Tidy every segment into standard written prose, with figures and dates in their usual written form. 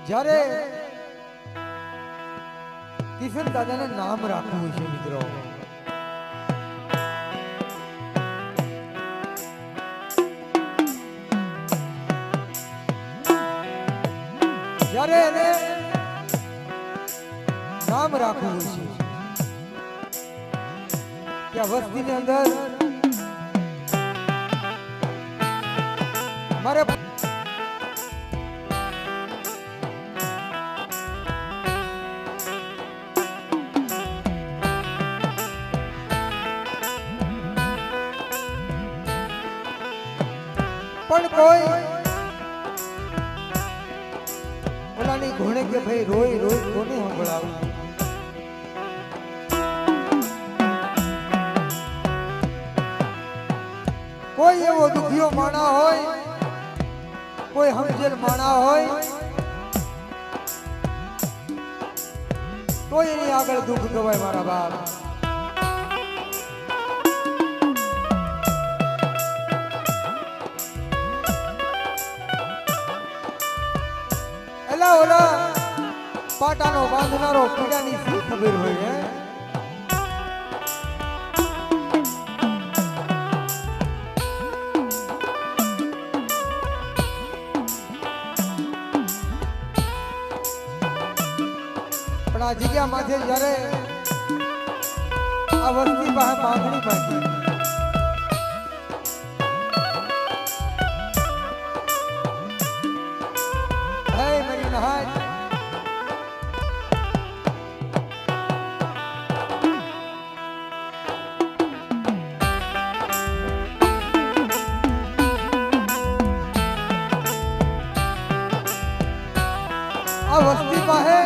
જ્યારે કિશન દાદાને નામ રાખવું છે મિત્રો, જ્યારે એને નામ રાખવું છે ત્યાં વસ્તીની અંદર મારે પણ કોઈ ઓલાની ઘોડે કે ભાઈ રોઈ રોઈ કોને સંભળાવું, કોઈ એવો દુખિયો માણા હોય, કોઈ સમજેલ માણા હોય તો એની આગળ દુઃખ ગવાય મારા બાપ. એલા ઓલા પાટાનો બાંધનારો પીડાની શું ખબર હોય હે? પણ આ જગ્યા માથે જ્યારે આ વસ્તી પાસે માંગણી માંગી, હે મારી નહાય આ વસ્તી પાસે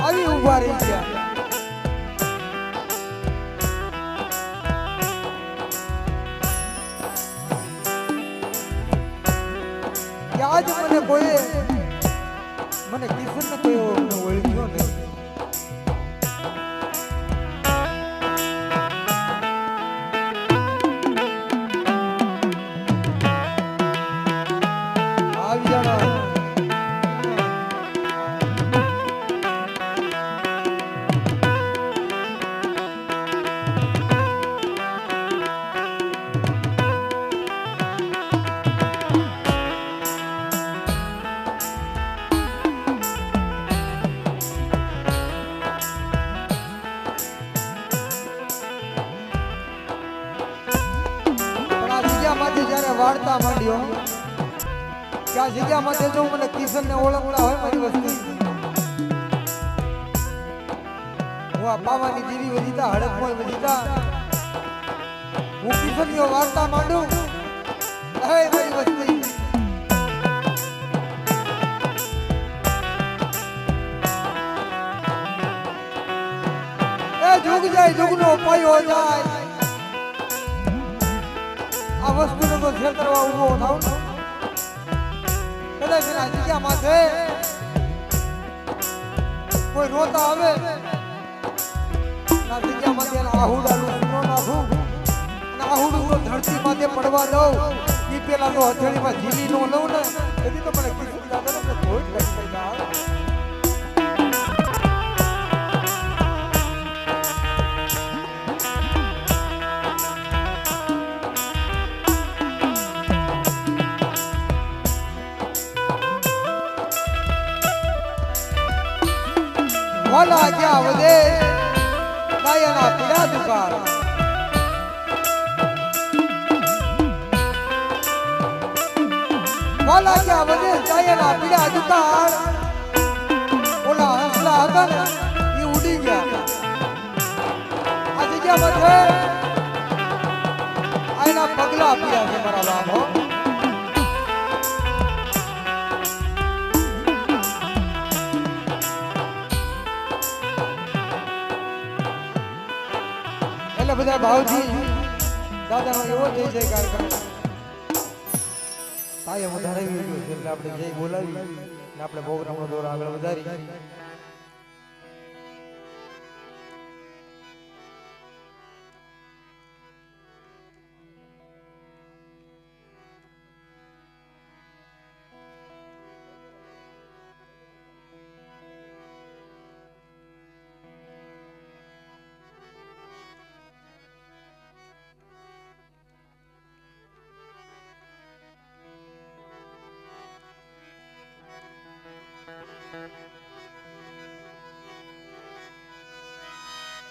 આવી ઉભા રહી ગયા. કે આજ મને કોઈ મને કિશન કોઈ ઓળખ્યો નહીં. આવી જાણો જયારે વાર્તા માંડ્યો કે આ જગ્યામાંથી જો મને કિશન ને ઓળખતા હોય મારી વસ્તી, હું આ પાવાની દીવી વધીતા હડકમોય વધીતા હું કિશન ની વાર્તા માંડું, હે મારી વસ્તી એ જુગ જાય જુગનો પાયો જાય. આ વસ્તુનો તો છેતરવા ઉભો થાવ ને કદાચ આ જગ્યા માથે કોઈ રોતા આવે આ જગ્યા માંથી આહુડાનું સુનો નાખું અને આહુડું તો ધરતી માથે પડવા દઉં એ પેલા તો હથેળીમાં ઝીલી નો લઉં ને તેથી તો મને કિશન દાદાને ધોઈ જ લઈ જાય. વાલા ક્યાં વધે દાયાના પીડા દુકાળ, વાલા ક્યાં વધે દાયાના પીડા દુકાળ. ઓલા હંસલા હતા ને એ ઉડી ગયા આ જગ્યા માથે આના પગલા પીડા છે મારા બાપ. બધા ભાવથી દાદાનો એવો જય જયકાર કરે કાયમ વધારાવી ગયો છે એટલે આપણે જય બોલાવી ને આપણે પ્રોગ્રામનો દોર આગળ વધારી.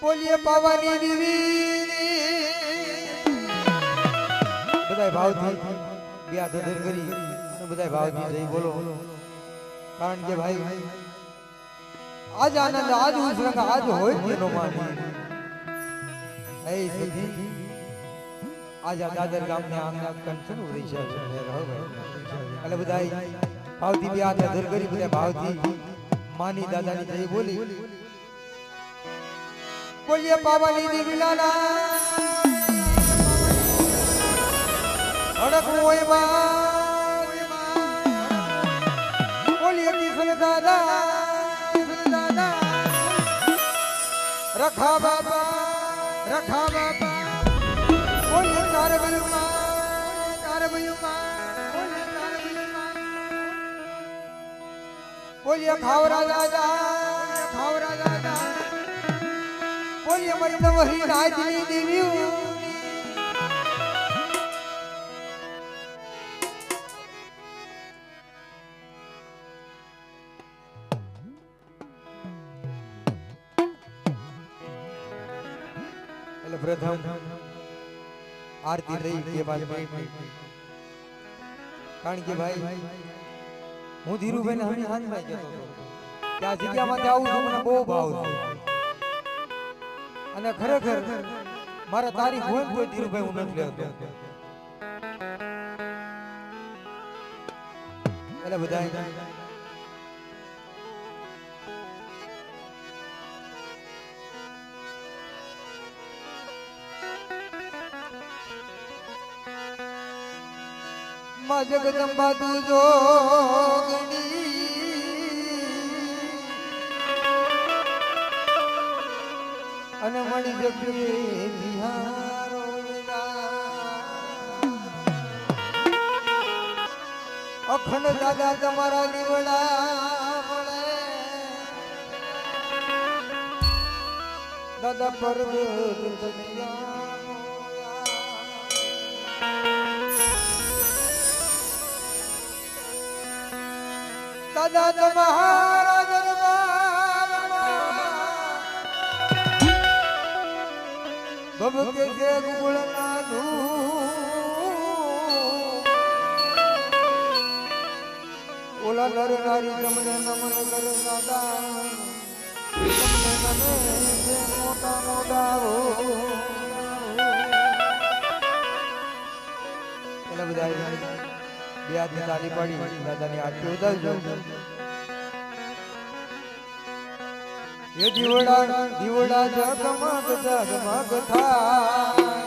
બોલીએ પાવાની દેવી બધાય ભાવથી બે હાથ ધર કરી અને બધાય ભાવથી જઈ બોલો કારણ કે ભાઈ આજ આનંદ આજ ઉછરંગ આજ હોય તેનો માની એ સધી આજ આ દાદર ગામને આંગણા કંચન ઉરી છે એટલે બધાય ભાવથી બે હાથ ધર કરી બધા ભાવથી માની દાદાની જઈ બોલી બોલીએ પાવાની દેવી લાલા અડકવું હોય માં બોલીએ કિશન દાદા રખા બાબા બોલીએ તારે બોલીએ ખાવરા દાદા બોલીએ મરી નવહી રાજની દેવી પ્રથમ આરતી લઈ કે બાદ કારણ કે ભાઈ હું ધીરુભાઈ ને હમી હાથમાં કહેતો હતો કે આ જગ્યામાં આવું છું મને બહુ ભાવ છે અને ખરેખર મારા તારીખ હોય કોઈ ધીરુભાઈ હું નથી લેતો એટલે બધા માં જગદંબા તું જોગણી અને મણી જગી બિહારો અખંડ દાદા તમારા દીવડા મળે દાદા પર્વત દાદા તમારા દરબારમાં ભભકે છે ગુગળના ધૂ ઓલા નર નારી તમને નમન કરે દાદા તમને નમે છે મોટા મોટા એટલે બધા બે હાથની તાલી પડી દાદાની આરતી ઉતારજો એ દીવડા જગમગ થાય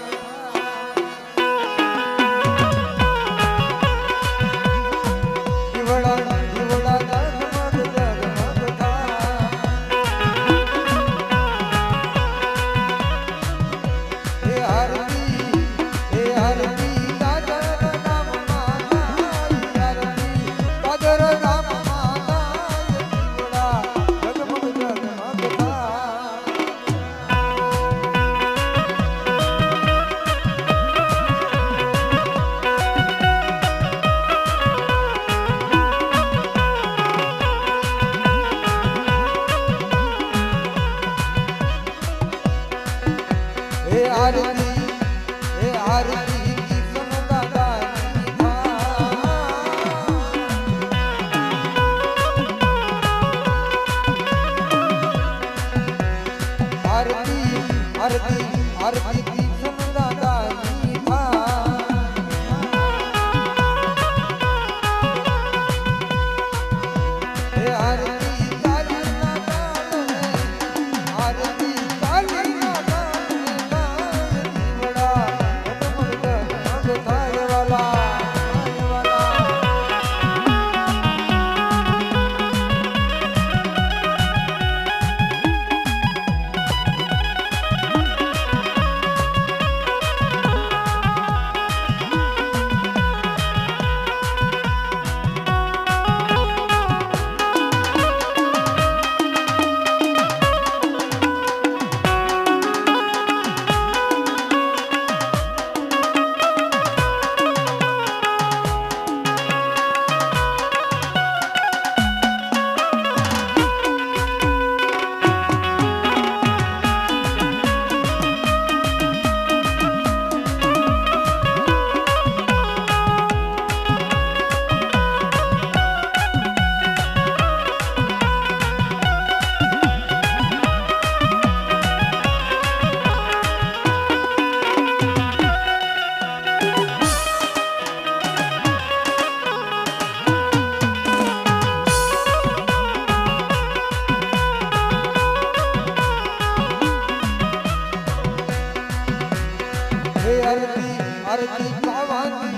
આરતી આરતી પાવાની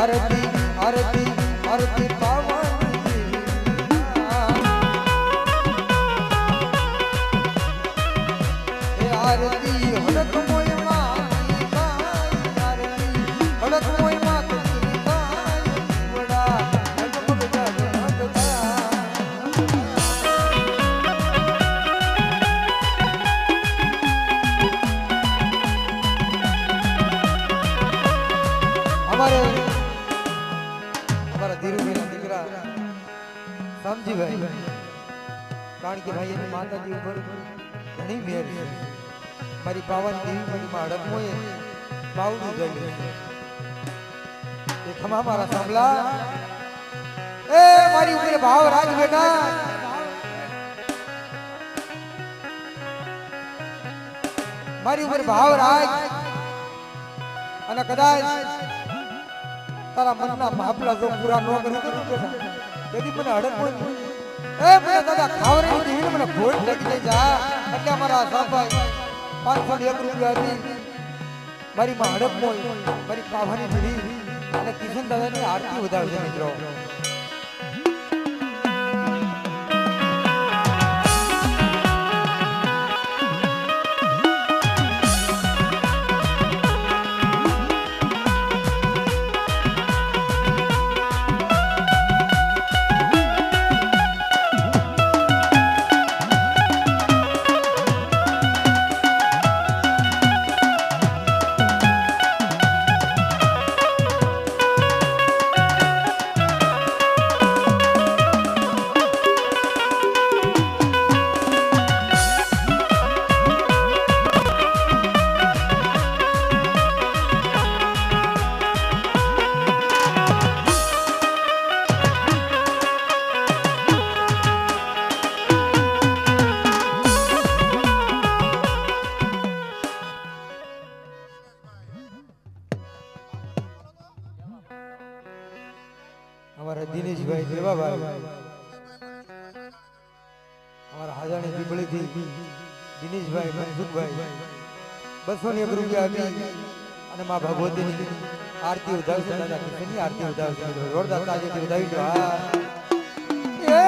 આરતી આરતી આરતી પાવાની એ આરતી હડક મોય માં આરતી હડક મોય માં સમજીભાઈ કારણ કે ભાઈ એની માતાજી ઉપર ઘણી મેર છે મારી પાવાની દેવી મારી માં અડકમોએ પાવનું ગયું એ ખમા મારા સાંભળા એ મારી ઉપર ભાવ રાખ બેટા મારી ઉપર ભાવ રાખ અને કદાચ તારા મનના માપલા જો પૂરા ન કરી તો બેટા તેથી મને અડકમોય એ મને દાદા ખાવરેની દેવીને મને ભોળ લાગી દઈ જા એટલે અમારા સાહેબ 501 રૂપિયા હતી મારી માં હડકમોય મારી પાવાની દેવી અને કિશન દાદાની આરતી વધાવશે મિત્રો हमारा दिनेश भाई देवा भाई हमारा हजाने पीपड़ी थी दिनेश भाई मनसुख भाई 201 રૂપિયા આપી અને માં ભગવતીની આરતી ઉતારશે દાદા કિશનની આરતી ઉતારશે જોરદાર તાજેથી ઉતારી દો હા એ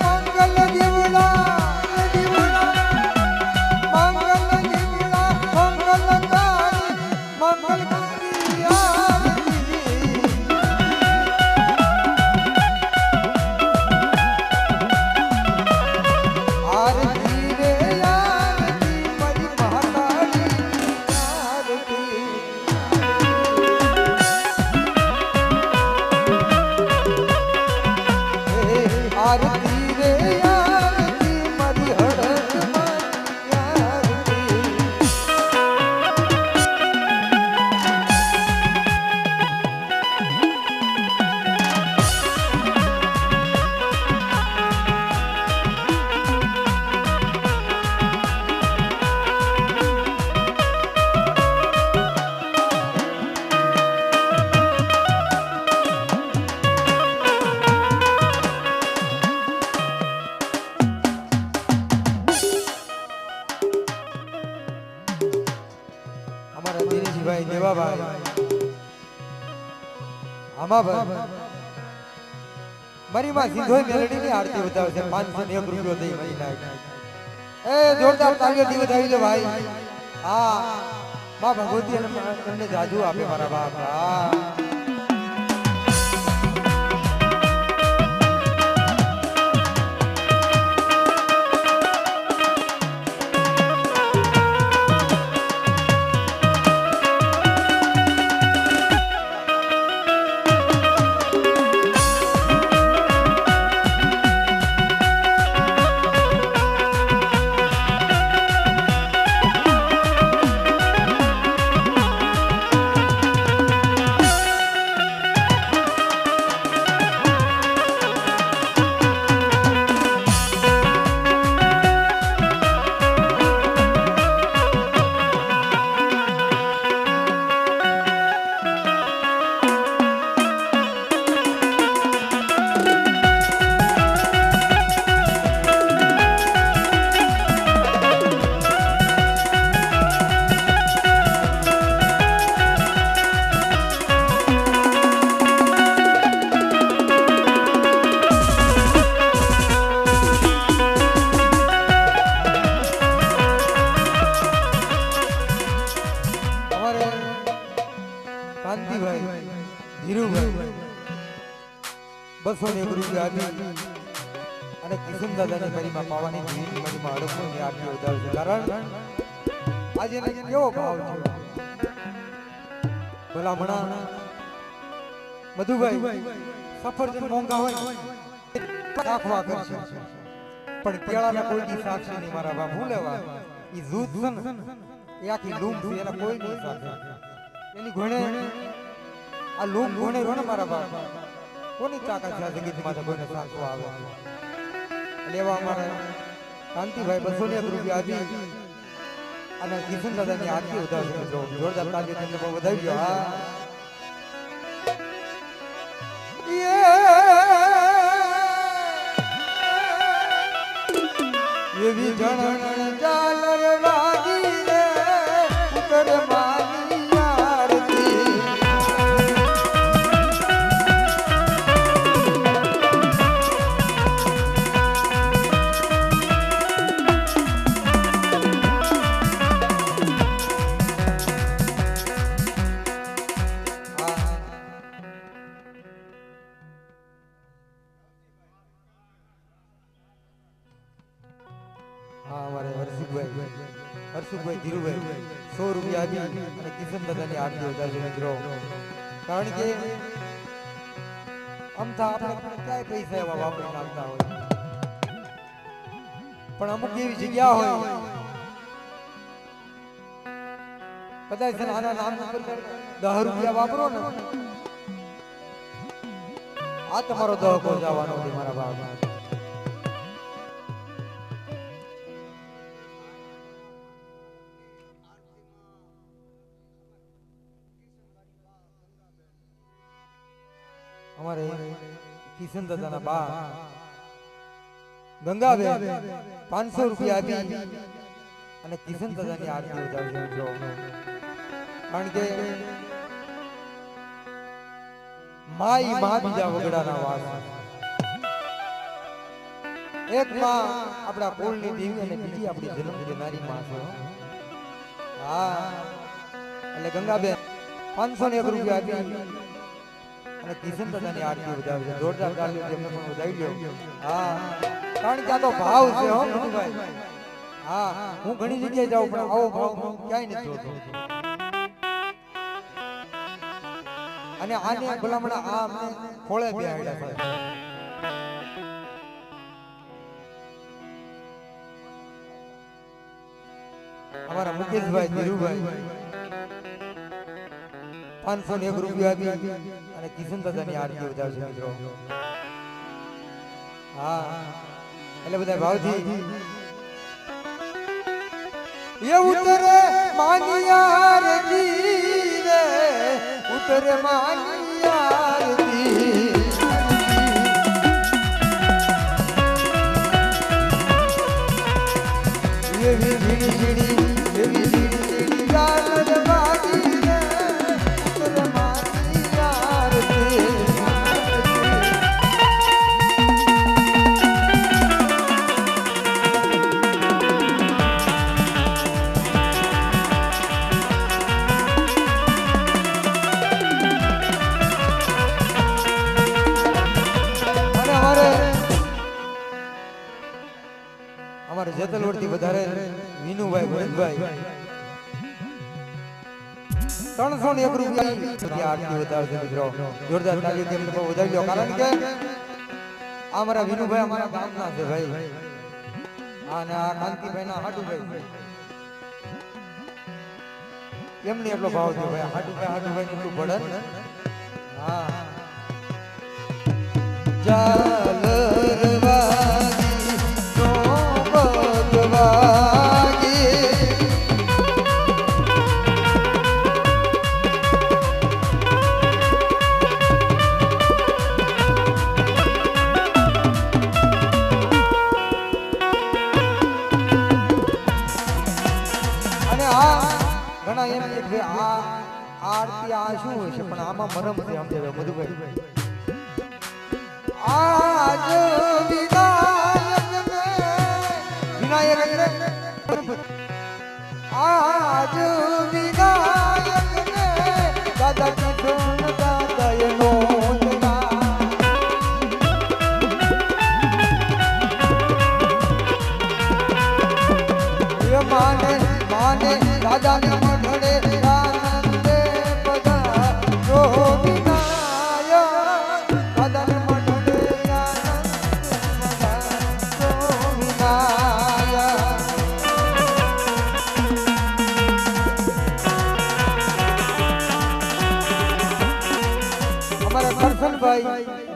મંગલ દીવડા ભાઈ દેવા ભાઈ આમાં ભાઈ મારી માં સિંધોઈ મેલડીની આરતી બતાવે છે 501 રૂપિયો દઈ મારી નાખ એ જોરદાર તાળીઓથી વધાવી દો ભાઈ હા માં ભગવતી અને જાજુ આપે મારા બાપ હા 201 રૂપિયા આપી અને કિશન દાદાની મરીમાં પાવાની જીની મરીમાં અડકની આરતી ઉતારશે. કારણ આજે કેવો ભાવ છે ભલામણા મધુભાઈ સફરજન મોંઘા હોય રાખવા કરશે પણ કેળાના કોઈ દી સાક્ષી નહીં મારા બાપ. હું લેવા ઈ જૂથ છે ને એ આખી લૂમ છે એના કોઈ નહીં સાથે એની ઘોડે આ લૂમ ઘોડે રહ્યો ને મારા બાપ કોની તાકાત છે જગતમાં તો કોઈને સાચવા આવે. લેવા અમારા કાંતિભાઈ 201 રૂપિયા આપી અને કિશન દાદાની આરતી ઉતારશે. જોરદાર તાળી તેમને બહુ વધાવી ગયો. હા એવી જણ ચાલર લાગી રે ઉતર મારી આરતી. હર્ષુભાઈ ધીરુભાઈ 100 રૂપિયા આપી અને કિશન દાદાની આરતી ઉતારશે મિત્રો. કારણ કે આમ તો આપણે ક્યાંય પૈસા એવા વાપરી નાખતા હોય પણ અમુક એવી જગ્યા હોય કદાચ આના નામ ઉપર 10 રૂપિયા વાપરો ને આ તમારો દહકો જવાનો છે મારા બાપ. અમારે કિશન દાદાના બા ગંગાબેન 500 રૂપિયા આપી અને કિશન દાદાની આરતી ઉતારશે મિત્રો. કારણ કે માઈ મા બીજા વગડાના વાસ. એક માં આપણા કુળની દેવી અને બીજી આપણી જન્મ દેનારી માં છે. હા એટલે ગંગાબેન 501 રૂપિયા આપી અને કિશન દાદાની આરતી ઉતારશે. જોરદાર તાળી તેમને પણ વધાવી લ્યો. હા કારણ કે આ તો ભાવ છે હો મધુભાઈ. હા હું ઘણી જગ્યાએ જાઉં પણ આવો ભાવ ક્યાંય નથી જોતો. અને આને ભલામણા આ અમને ખોળે બેહાડ્યા છે. અમારા મુકેશભાઈ ધીરુભાઈ 501 રૂપિયા આપી અને કિશન દાદાની આરતી ઉતારશે મિત્રો. હા એટલે બધા ભાવથી એ ઉતરે માની આરતી રે ઉતરે માની આરતી. એવી ઝીણી ઝીણી એવી ઝીણી ઝીણી ગાલ વાગી રે ઉતરે માની આરતી. અમારે જેતલવડથી વધારે વિનુભાઈ ભરતભાઈ 301 રૂપિયા આરતી ઉતારશે મિત્રો. જોરદાર તાળી તેમને બહુ વધાવી લો. કારણ કે અમારા વિનુભાઈ અમારા ગામના છે ભાઈ. અને આ કાંતિભાઈ ના હાટુભાઈ એમને એટલો ભાવ છે ભાઈ. હાટુભાઈ એટલું પડે. હા ચાલરવા આરતી આ શું હોય છે પણ આમાં મરમ છે સમજાવે મધુભાઈ. આજ વિનાયક ને આજ વિનાયક ને દાદા કિશન દાદા નો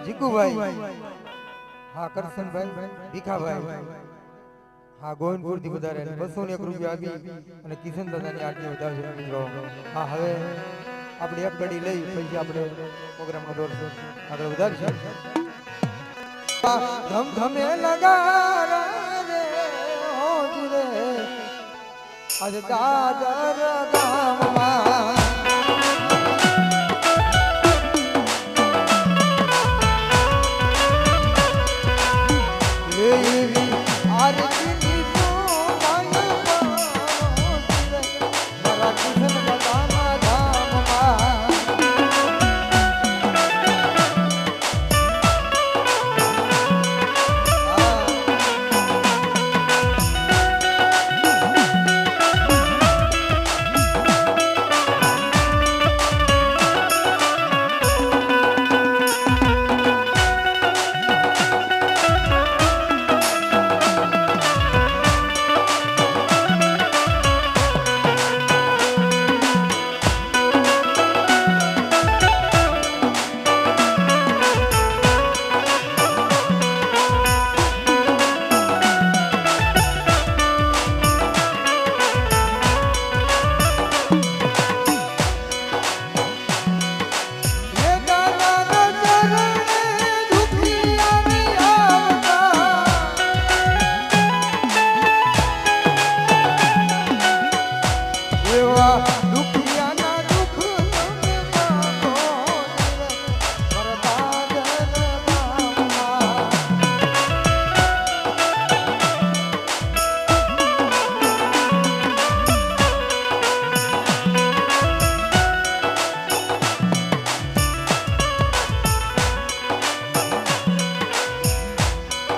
જીકુભાઈ, હા કરશનભાઈ, ભીખાભાઈ, હા ગોવિંદપુર થી વધારે 201 રૂપિયા આપી અને કિશન દાદાની આરતી વધારશે મિત્રો. હા હવે આપણે એક ઘડી લઈ પછી આપણે પ્રોગ્રામનો દોર આગળ વધારશું. ધમ ધમે લગા રે હોજ રે આજ દાદર ગામમાં લેવી આરતી મારા કિશન દાદાના ધામમાં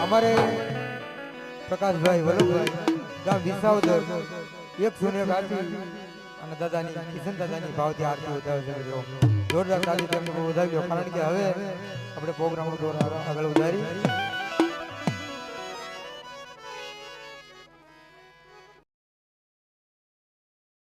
અમારે પ્રકાશભાઈ વલ્લભભાઈ ગામ વિસાવદર 101 આપી અને દાદાની કિશન દાદાની ભાવથી આરતી વધારશે મિત્રો. જોરદાર તાળી તેમને વધાવ્યો કારણ કે હવે આપણે પ્રોગ્રામ આગળ વધારી